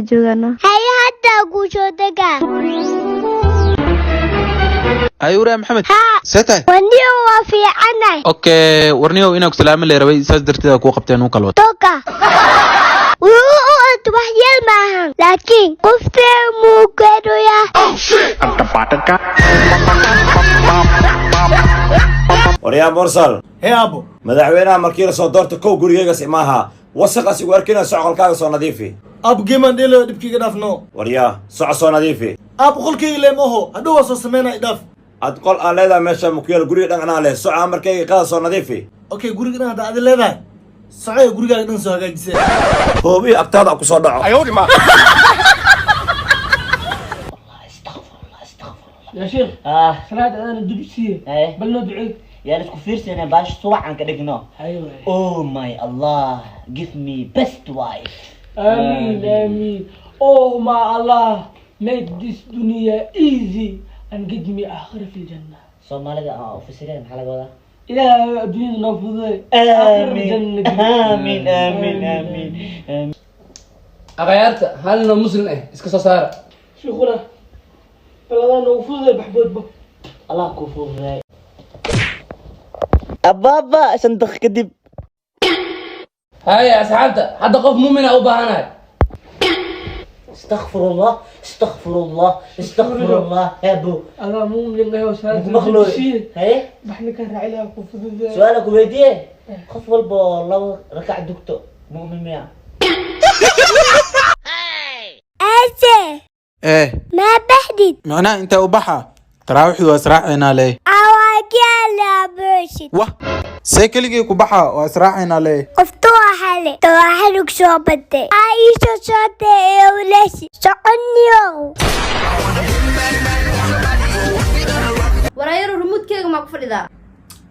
جوجنا هاي حتى قوشو دقا أيوة يا محمد ستة ونيو وفي عناي أوكي ورنيو إنك سلام اللي ربي ساس درتي كو قبتين وكلوت توكا وحيل معهم لكن قفتي مو كدو يا أنت باتك وريا مرسل هي أبو مدحوينها markii la soo doorto kow gurigeyga simaaha wasaqas igu arkina socolkaaga soo nadiifi أبو جيمان ديلو دبكي قداف نو waryaa soco soo nadiifi أبو قولكي إلي موهو هدو وصو سمينا إداف ad qol aan leedahay meesha mukiyal guriga dhancanaa leh soco markayga qaada soo nadiifi أوكي قولي قداف دا عدي ليداي صعي قولي قداف ننسو هكا جيسي hoobii agtaada ku soo dhaco أيوة ما يا شيخ صلاة أنا دبسي بل ندعي يا لسه كفيرسي أنا باش صوع عن كدقنا أيوة Oh my Allah give me best wife آمين آمين Oh my Allah make this dunya easy and give me آخر في الجنة Somali da في سرير محل هذا يا الدنيا نفضي آمين آمين آمين آمين أغيرت هل مسلم إيه إسكسو صار شيخنا بلغنا نفضي بحبود بو الله كفو أبابا صندوق كدب هاي يا أصحابته حد قف مؤمن أو بهانا استغفر الله استغفر الله استغفر الله يا أبو أنا مو من الله وسهل مخلوق هاي بحنا كان رعيلها كفو سؤالك وبيديه خف والله ركع دكتور مؤمن مياه أسي إيه ما بحدد معناه أنت وبحا تراوح وأسرعنا ليه أواكي على برشد واه سيكلي كوبحا وأسرعنا ليه قفتوها حالي تواحدك شوبتي عايشة شوتي وليشي شقنيو ورايرو ريموت كيغا ما كفديدا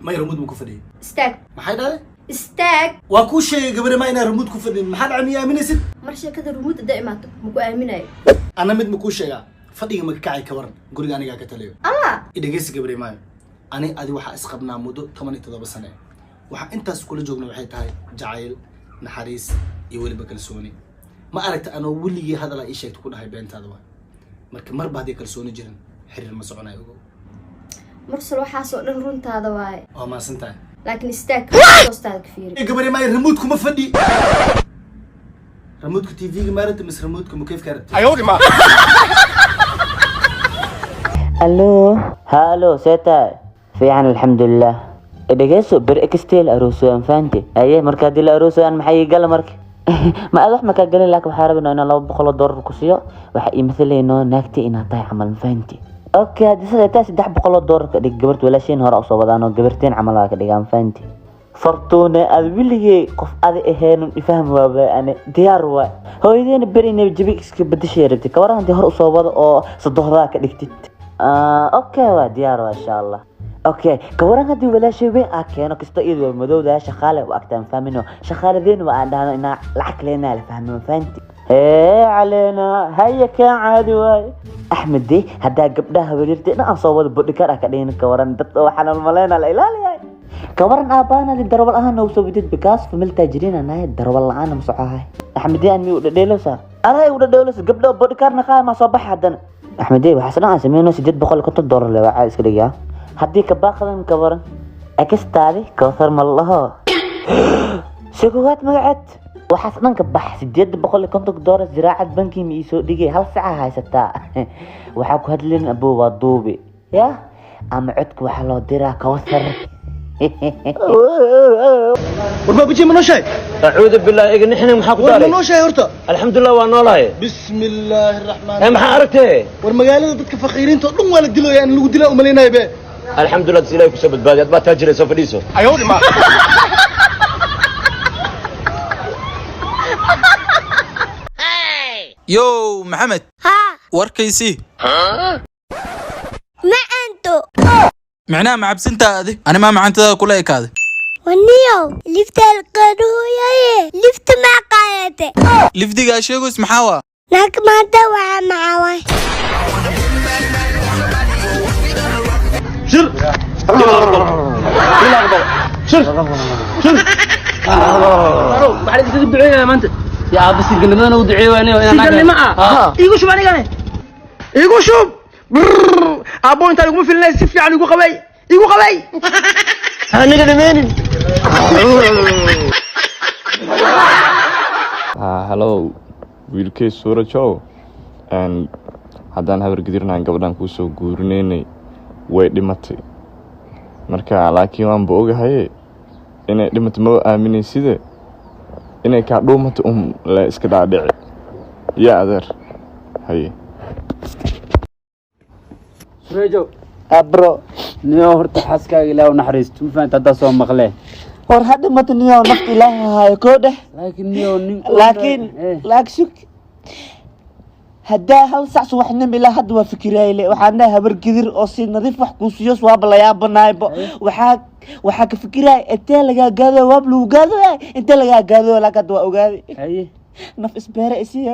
ما يرمود مكفدي استاك ما حد هذا استاك واكو شيء قبل ما ينا رمود كفدي ما حد عمي آمين يسد مرشا كذا ريموت دائما مكو آمناي أنا مد مكو شيء فدي ما كعي كورن قولي أنا جاك تليو أما إذا جيس قبل ما أنا أدي واحد أسقبنا مدة 8 سنة waxa intaas kula joogna waxay tahay jacayl naxariis iyo waliba kalsooni ma aragta anoo weligii hadal ay sheegto ku dhahay beentaada waa marka marba hadii kalsooni jirin xiriir ma soconayo mursal waxa soo dhan runtaada waay oo ma santahay laakiin istaag hoostaada ka fiiri gabadhi ma remote kuma fadhi remote ku TV ga maarata mis remote ku kayf karti أيوة ما الو هالو سيتا في عن الحمد لله دغيسو بر اكستيل اروسو فانتي ايه marka dil aroso aan maxay gal marka ma aad wax ma ka galin laakiin waxa rabaa inaan $200 ku siiyo waxa ii midalayno naagti ina tahay amal faanti okay hadii taas $300 ka dhig gabartu walaashin hore soo wadaano gabarteen amal ka dhigaan faanti fartoona aad wiligay qof aad ahayn ifaham waaba ana diyaar waa hooyadeen berina jabi iska badashay rabtay ka waran hore soo wada oo saddexda ka dhigtid okay waa diyaar waa insha Allah اوكي كوران هدي ولا شيء وين اكينو كستا ايد مدو ده شخاله واكتان فاهمينو شخالدين وانا ان لعك لنا فاهمين فانتي ايه علينا هيا كان عادي واي احمد دي هدا قبدها وريرتي انا صوبد بدكار اكدين كوران دد waxaan maleyna la ilaaliyo كوران ابانا دي دربل اهنا وسوبيدد بكاس فمل تاجرين انا دربل لعان مسخاها احمد دي اني ودديلوسا انا ودديلوس قبدها بدكارنا قاي ما صبح حدنا احمد دي waxaan sameeyno $850 le waxa iska dhigaa haddii ka baaqdan ka waran akastaadi kawthar malaha shaqaad magaceed waxaas dhan ka bax $850 ziraacad banki mi soo dhigay hal saac haysata waxa ku hadlin abuu waa duubi ya ama codku waxa loo diraa kawthar warba biji ma nooshay أعوذ بالله إيه نحن محاق war ma داري nooshay horta الحمد لله وانولاي bismillaahir rahmaanir إيه محا أركتي war magaalada dadka faqiiriinta dhan waa la dilooyaa in lagu dilaa u maleynaayo be الحمد لله تسيلاي كسبت بادي ما تاجري سوف ديسو أيوة ما يو محمد ها warkaysi ما أنتو معناه مع بسنتا هذه انا ما معنتها كل هيك هذه ونيو لفت القروية لفت ما قالته لفدي قاشيغو اسمحاوا لك ما توعى معاوي شر بعد كده تدعينا يا ما انت يا ابو سجل لما ودعي وانا سجل لما ايغو شوف انيغاني ايغو شوف ابو انت يقوم في الناس سفي عن يقو قبي انا دمين hello wiilkay suura jow haddaan habar gidirnaan gabadhan kuu soo guurinaynay way dhimatay marka laakiin waanba ogahaye inay dhimatay ma aaminayside inay kaa dhuumato la iska dhaadhici yaa adeer haye سريجو abro نيو هرت حاسكا إلى ونحرست ما فهمت هذا صوم مغلاه war hadda mata niyo nafta ilaahay hayo koo dheh لكن نيو نين laakiin shuk haddaa hal sac subaxnimo ilaa hadda waa fikirayle waxaan dhahay habar gidir oo si nadiif wax kuu siiyo waaba la yaabanaaybo waxaa ka fikiraya intee lagaa gaado waab lagu gaado intee lagaa gaado laakiin hadda waa ogaaday naf isbeere isiya